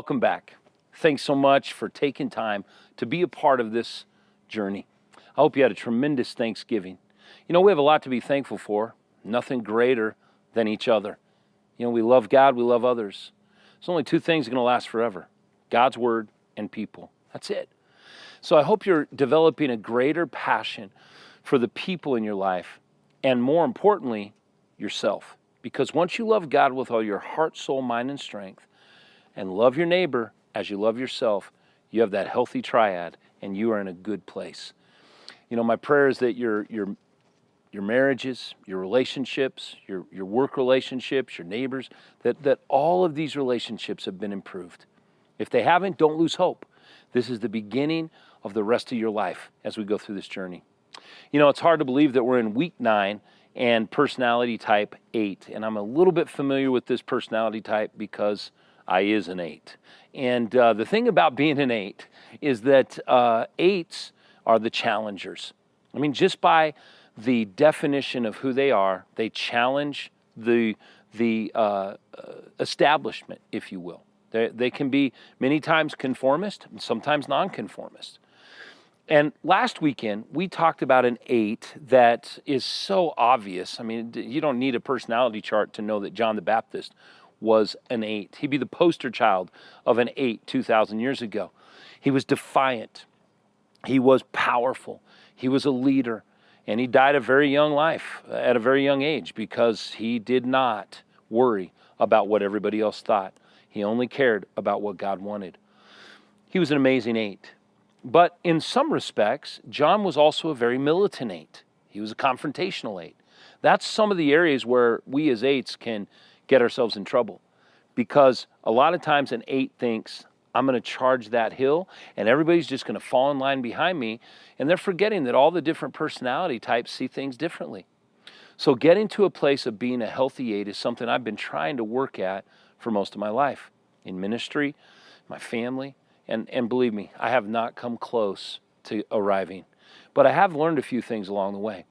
welcome back. Thanks so much for taking time to be a part of this journey. I hope you had a tremendous Thanksgiving. You know, we have a lot to be thankful for, nothing greater than each other. You know, we love God, we love others. There's only two things that are going to last forever: God's word and people. That's it. So I hope you're developing a greater passion for the people in your life, and more importantly, yourself. Because once you love God with all your heart, soul, mind, and strength, and love your neighbor as you love yourself, you have that healthy triad, and you are in a good place. You know, my prayer is that your marriages, your relationships, your work relationships, your neighbors, that all of these relationships have been improved. If they haven't, don't lose hope. This is the beginning of the rest of your life as we go through this journey. You know, it's hard to believe that we're in week 9 and personality type 8. And I'm a little bit familiar with this personality type because I is an 8. And the thing about being an 8 is that 8s are the challengers. I mean, just by the definition of who they are, they challenge the establishment, if you will. They can be many times conformist and sometimes nonconformist. And last weekend, we talked about an 8 that is so obvious. I mean, you don't need a personality chart to know that John the Baptist was an 8. He'd be the poster child of an 8 2,000 years ago. He was defiant. He was powerful. He was a leader. And he died a very young life at a very young age because he did not worry about what everybody else thought. He only cared about what God wanted. He was an amazing 8. But in some respects, John was also a very militant 8. He was a confrontational 8. That's some of the areas where we as 8s can get ourselves in trouble, because a lot of times an 8 thinks, I'm going to charge that hill and everybody's just going to fall in line behind me, and they're forgetting that all the different personality types see things differently. So getting to a place of being a healthy 8 is something I've been trying to work at for most of my life, in ministry, my family. And believe me, I have not come close to arriving, but I have learned a few things along the way.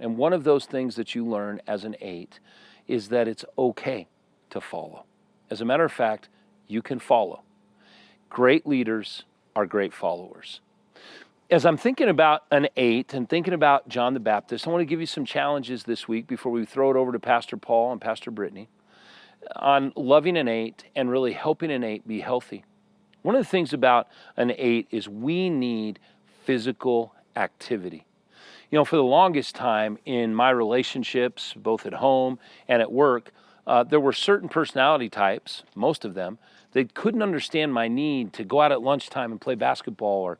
And one of those things that you learn as an 8 is that it's okay to follow. As a matter of fact, you can follow. Great leaders are great followers. As I'm thinking about an 8 and thinking about John the Baptist, I want to give you some challenges this week before we throw it over to Pastor Paul and Pastor Brittany on loving an 8 and really helping an 8 be healthy. One of the things about an 8 is we need physical activity. You know, for the longest time in my relationships, both at home and at work, there were certain personality types, most of them, that couldn't understand my need to go out at lunchtime and play basketball, or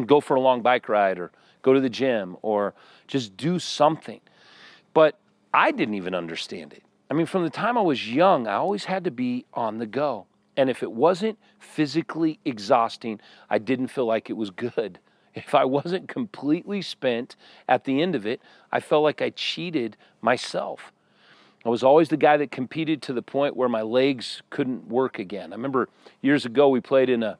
go for a long bike ride, or go to the gym, or just do something. But I didn't even understand it. I mean, from the time I was young, I always had to be on the go. And if it wasn't physically exhausting, I didn't feel like it was good. If I wasn't completely spent at the end of it, I felt like I cheated myself. I was always the guy that competed to the point where my legs couldn't work again. I remember years ago we played in an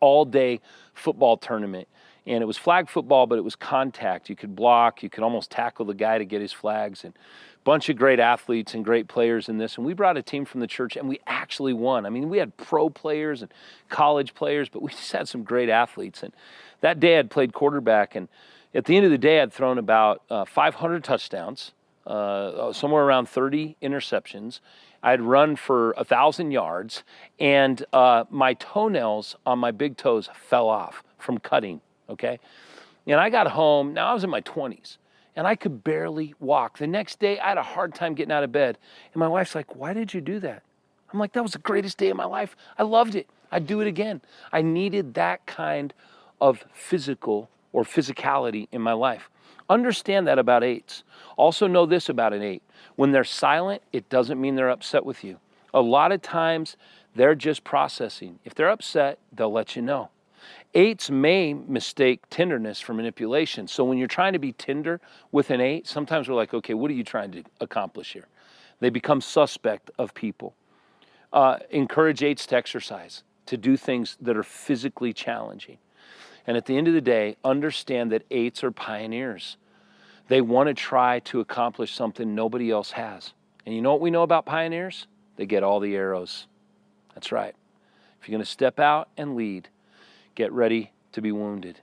all-day football tournament, and it was flag football, but it was contact. You could block, you could almost tackle the guy to get his flags, and bunch of great athletes and great players in this. And we brought a team from the church and we actually won. I mean, we had pro players and college players, but we just had some great athletes. And that day I'd played quarterback, and at the end of the day I'd thrown about 500 touchdowns, somewhere around 30 interceptions. I'd run for 1,000 yards, and my toenails on my big toes fell off from cutting, okay? And I got home, now I was in my 20s, and I could barely walk. The next day, I had a hard time getting out of bed. And my wife's like, why did you do that? I'm like, that was the greatest day of my life. I loved it. I'd do it again. I needed that kind of physical or physicality in my life. Understand that about 8s. Also know this about an 8. When they're silent, it doesn't mean they're upset with you. A lot of times, they're just processing. If they're upset, they'll let you know. 8s may mistake tenderness for manipulation. So when you're trying to be tender with an 8, sometimes we're like, okay, what are you trying to accomplish here? They become suspect of people. Encourage 8s to exercise, to do things that are physically challenging. And at the end of the day, understand that 8s are pioneers. They want to try to accomplish something nobody else has. And you know what we know about pioneers? They get all the arrows. That's right. If you're going to step out and lead, get ready to be wounded.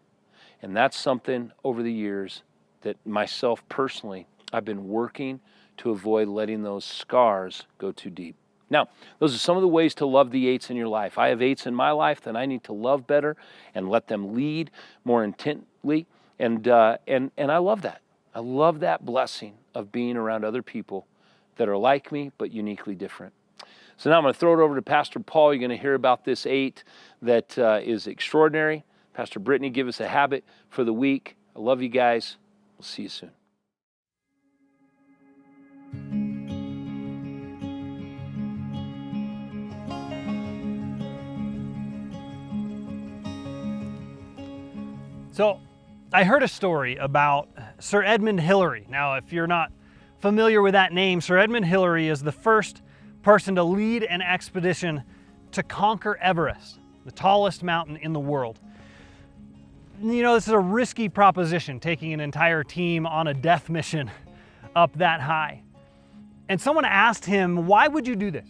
And that's something over the years that myself personally, I've been working to avoid letting those scars go too deep. Now, those are some of the ways to love the 8s in your life. I have 8s in my life that I need to love better and let them lead more intently. And I love that. I love that blessing of being around other people that are like me but uniquely different. So now I'm going to throw it over to Pastor Paul. You're going to hear about this 8 that is extraordinary. Pastor Brittany, give us a habit for the week. I love you guys. We'll see you soon. So I heard a story about Sir Edmund Hillary. Now, if you're not familiar with that name, Sir Edmund Hillary is the first person to lead an expedition to conquer Everest, the tallest mountain in the world. You know, this is a risky proposition, taking an entire team on a death mission up that high. And someone asked him, why would you do this?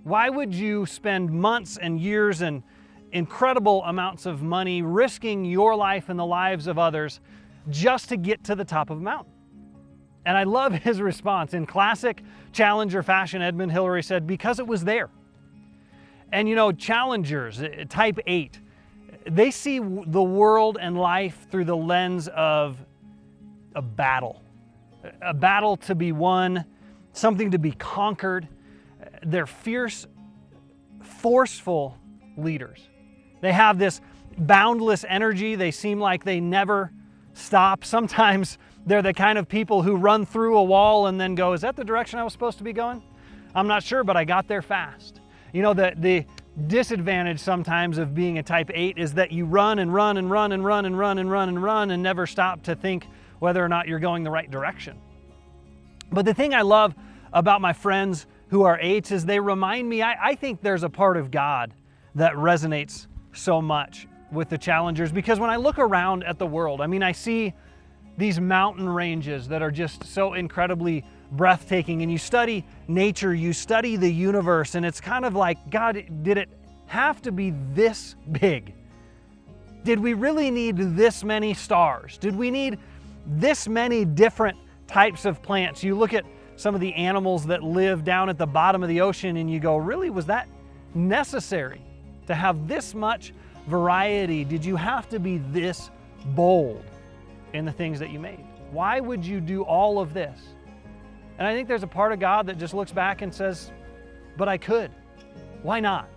Why would you spend months and years and incredible amounts of money risking your life and the lives of others just to get to the top of a mountain? And I love his response. In classic Challenger fashion, Edmund Hillary said, because it was there. And you know, Challengers, type 8, they see the world and life through the lens of a battle to be won, something to be conquered. They're fierce, forceful leaders. They have this boundless energy. They seem like they never stop. Sometimes they're the kind of people who run through a wall and then go, is that the direction I was supposed to be going? I'm not sure, but I got there fast. You know, the disadvantage sometimes of being a type 8 is that you run and run and run and run and run and run and run and never stop to think whether or not you're going the right direction. But the thing I love about my friends who are 8s is they remind me, I think there's a part of God that resonates so much with the Challengers, because when I look around at the world, I mean, I see these mountain ranges that are just so incredibly breathtaking, and you study nature, you study the universe, and it's kind of like, God, did it have to be this big? Did we really need this many stars? Did we need this many different types of plants? You look at some of the animals that live down at the bottom of the ocean and you go, really, was that necessary to have this much variety? Did you have to be this bold in the things that you made? Why would you do all of this? And I think there's a part of God that just looks back and says, but I could. Why not?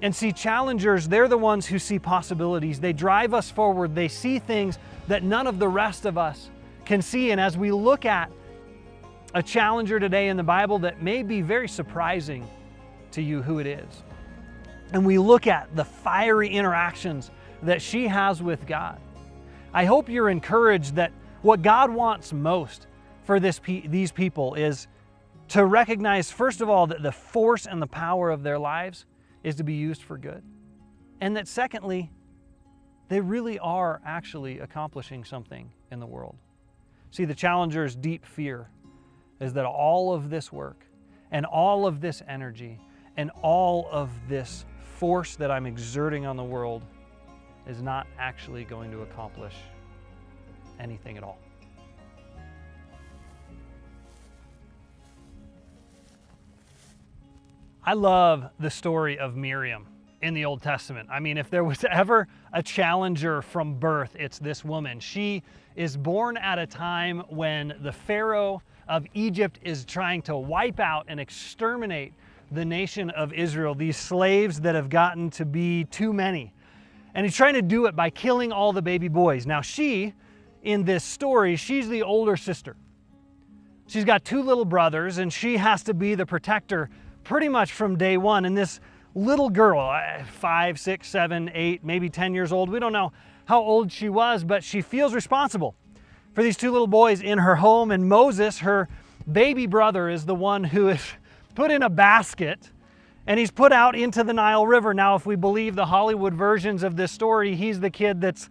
And see, Challengers, they're the ones who see possibilities. They drive us forward. They see things that none of the rest of us can see. And as we look at a Challenger today in the Bible that may be very surprising to you who it is, and we look at the fiery interactions that she has with God, I hope you're encouraged that what God wants most for these people is to recognize, first of all, that the force and the power of their lives is to be used for good. And that secondly, they really are actually accomplishing something in the world. See, the Challenger's deep fear is that all of this work and all of this energy and all of this force that I'm exerting on the world is not actually going to accomplish anything at all. I love the story of Miriam in the Old Testament. I mean, if there was ever a challenger from birth, it's this woman. She is born at a time when the Pharaoh of Egypt is trying to wipe out and exterminate the nation of Israel, these slaves that have gotten to be too many. And he's trying to do it by killing all the baby boys. Now she, in this story, she's the older sister. She's got 2 little brothers, and she has to be the protector pretty much from day one. And this little girl, 5, 6, 7, 8, maybe 10 years old, we don't know how old she was, but she feels responsible for these 2 little boys in her home. And Moses, her baby brother, is the one who is put in a basket and he's put out into the Nile River. Now, if we believe the Hollywood versions of this story, he's the kid that's,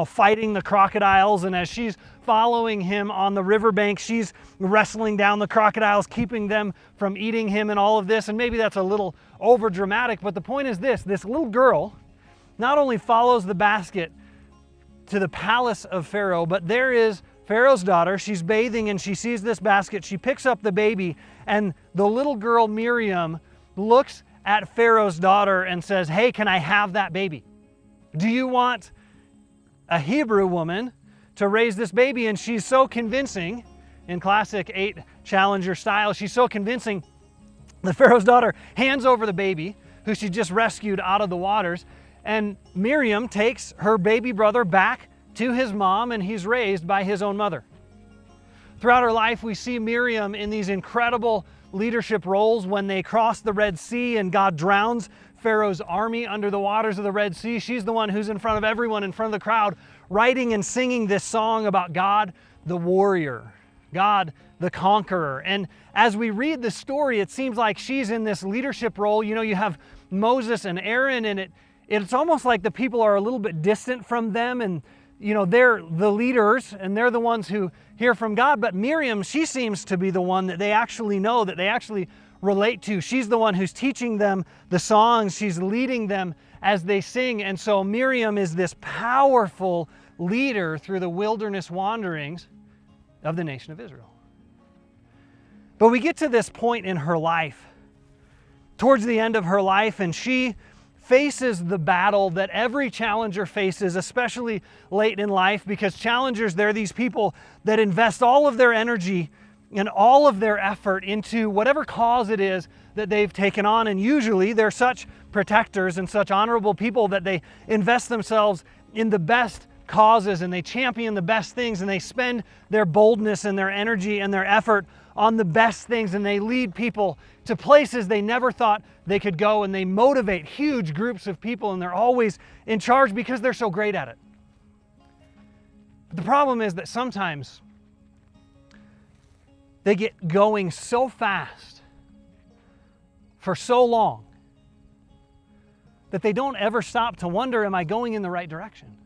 fighting the crocodiles, and as she's following him on the riverbank, she's wrestling down the crocodiles, keeping them from eating him and all of this. And maybe that's a little over dramatic, but the point is this little girl not only follows the basket to the palace of Pharaoh, but there is Pharaoh's daughter. She's bathing and she sees this basket. She picks up the baby, and the little girl Miriam looks at Pharaoh's daughter and says, "Hey, can I have that baby? Do you want a Hebrew woman to raise this baby?" And she's so convincing, in classic 8 Challenger style, she's so convincing that Pharaoh's daughter hands over the baby, who she just rescued out of the waters, and Miriam takes her baby brother back to his mom, and he's raised by his own mother. Throughout her life, we see Miriam in these incredible leadership roles when they cross the Red Sea and God drowns Pharaoh's army under the waters of the Red Sea. She's the one who's in front of everyone, in front of the crowd, writing and singing this song about God the warrior, God the conqueror. And as we read the story, it seems like she's in this leadership role. You have Moses and Aaron, and it's almost like the people are a little bit distant from them, and they're the leaders and they're the ones who hear from God. But Miriam, she seems to be the one that they actually know, that they actually relate to. She's the one who's teaching them the songs. She's leading them as they sing. And so Miriam is this powerful leader through the wilderness wanderings of the nation of Israel. But we get to this point in her life, towards the end of her life, and she faces the battle that every challenger faces, especially late in life, because challengers, they're these people that invest all of their energy and all of their effort into whatever cause it is that they've taken on. And usually they're such protectors and such honorable people that they invest themselves in the best causes, and they champion the best things, and they spend their boldness and their energy and their effort on the best things, and they lead people to places they never thought they could go, and they motivate huge groups of people, and they're always in charge because they're so great at it. But the problem is that sometimes they get going so fast for so long that they don't ever stop to wonder, am I going in the right direction?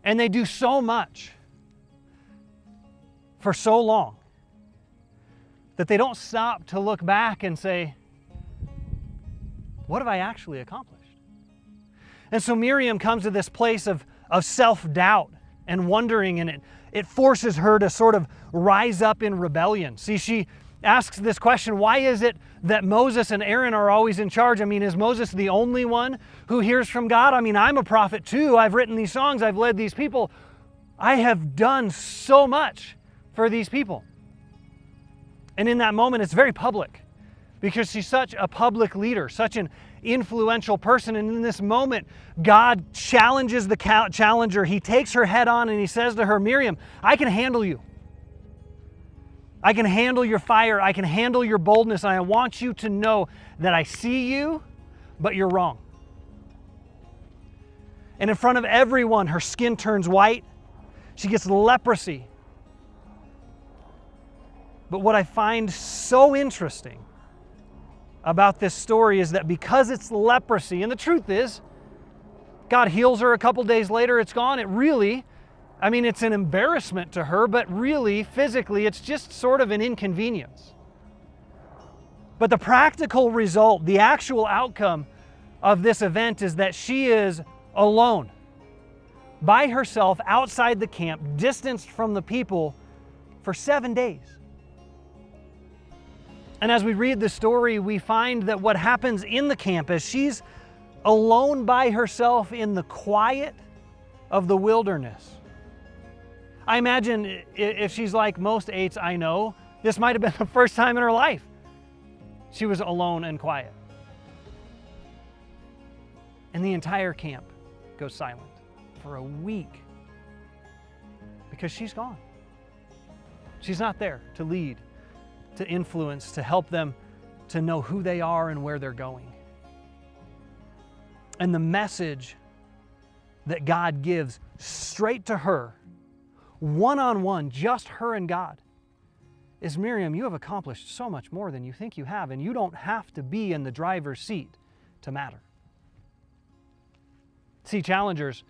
And they do so much for so long that they don't stop to look back and say, what have I actually accomplished? And so Miriam comes to this place of self-doubt and wondering, and it forces her to sort of rise up in rebellion. See, she asks this question, why is it that Moses and Aaron are always in charge? I mean, is Moses the only one who hears from God? I mean, I'm a prophet too. I've written these songs. I've led these people. I have done so much for these people. And in that moment, it's very public because she's such a public leader, such an influential person. And in this moment, God challenges the challenger. He takes her head on and he says to her, Miriam, I can handle you. I can handle your fire. I can handle your boldness. I want you to know that I see you, but you're wrong. And in front of everyone, her skin turns white. She gets leprosy. But what I find so interesting about this story is that because it's leprosy, and the truth is, God heals her a couple days later, it's gone. It's an embarrassment to her, but really, physically, it's just sort of an inconvenience. But the practical result, the actual outcome of this event is that she is alone, by herself, outside the camp, distanced from the people for 7 days. And as we read the story, we find that what happens in the camp is she's alone by herself in the quiet of the wilderness. I imagine if she's like most 8s I know, this might have been the first time in her life she was alone and quiet. And the entire camp goes silent for a week because she's gone. She's not there to lead, to influence, to help them to know who they are and where they're going. And the message that God gives straight to her, one-on-one, just her and God, is, Miriam, you have accomplished so much more than you think you have, and you don't have to be in the driver's seat to matter. See, challengers,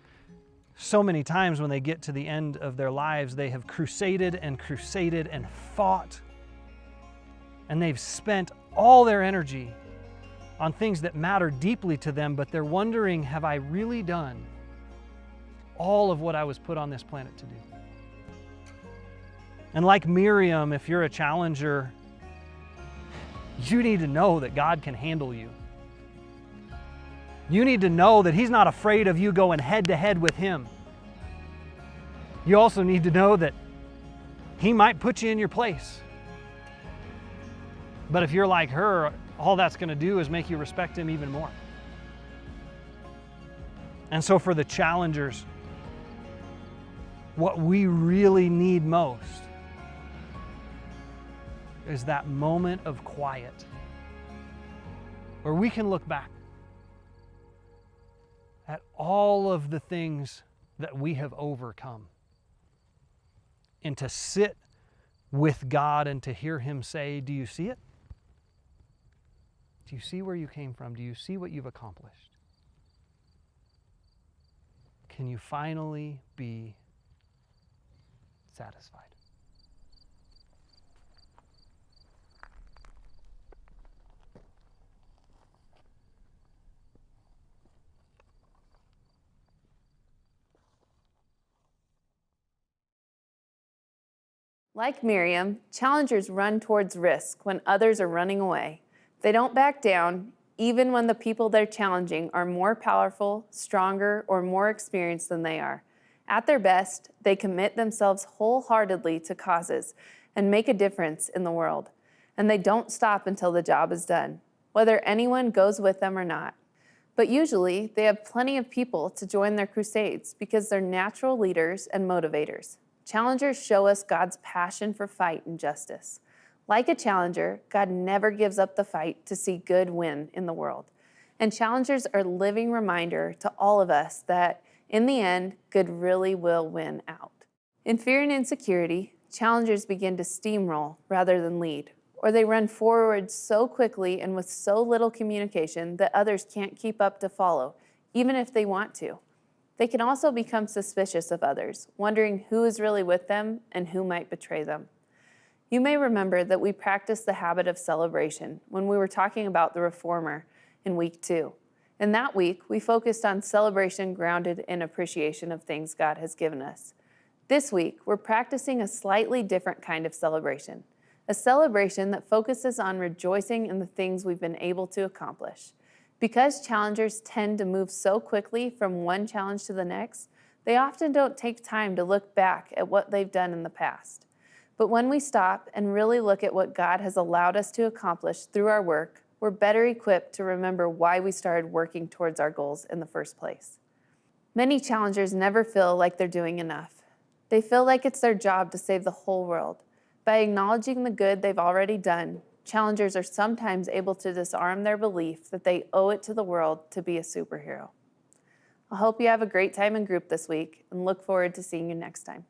so many times when they get to the end of their lives, they have crusaded and fought, and they've spent all their energy on things that matter deeply to them, but they're wondering, have I really done all of what I was put on this planet to do? And like Miriam, if you're a challenger, you need to know that God can handle you. You need to know that He's not afraid of you going head to head with Him. You also need to know that He might put you in your place. But if you're like her, all that's going to do is make you respect Him even more. And so for the challengers, what we really need most is that moment of quiet where we can look back at all of the things that we have overcome and to sit with God and to hear Him say, do you see it? Do you see where you came from? Do you see what you've accomplished? Can you finally be satisfied? Like Miriam, challengers run towards risk when others are running away. They don't back down, even when the people they're challenging are more powerful, stronger, or more experienced than they are. At their best, they commit themselves wholeheartedly to causes and make a difference in the world. And they don't stop until the job is done, whether anyone goes with them or not. But usually, they have plenty of people to join their crusades because they're natural leaders and motivators. Challengers show us God's passion for fight and justice. Like a challenger, God never gives up the fight to see good win in the world. And challengers are a living reminder to all of us that, in the end, good really will win out. In fear and insecurity, challengers begin to steamroll rather than lead, or they run forward so quickly and with so little communication that others can't keep up to follow, even if they want to. They can also become suspicious of others, wondering who is really with them and who might betray them. You may remember that we practiced the habit of celebration when we were talking about the Reformer in week 2. In that week, we focused on celebration grounded in appreciation of things God has given us. This week, we're practicing a slightly different kind of celebration, a celebration that focuses on rejoicing in the things we've been able to accomplish. Because challengers tend to move so quickly from one challenge to the next, they often don't take time to look back at what they've done in the past. But when we stop and really look at what God has allowed us to accomplish through our work, we're better equipped to remember why we started working towards our goals in the first place. Many challengers never feel like they're doing enough. They feel like it's their job to save the whole world. By acknowledging the good they've already done, challengers are sometimes able to disarm their belief that they owe it to the world to be a superhero. I hope you have a great time in group this week and look forward to seeing you next time.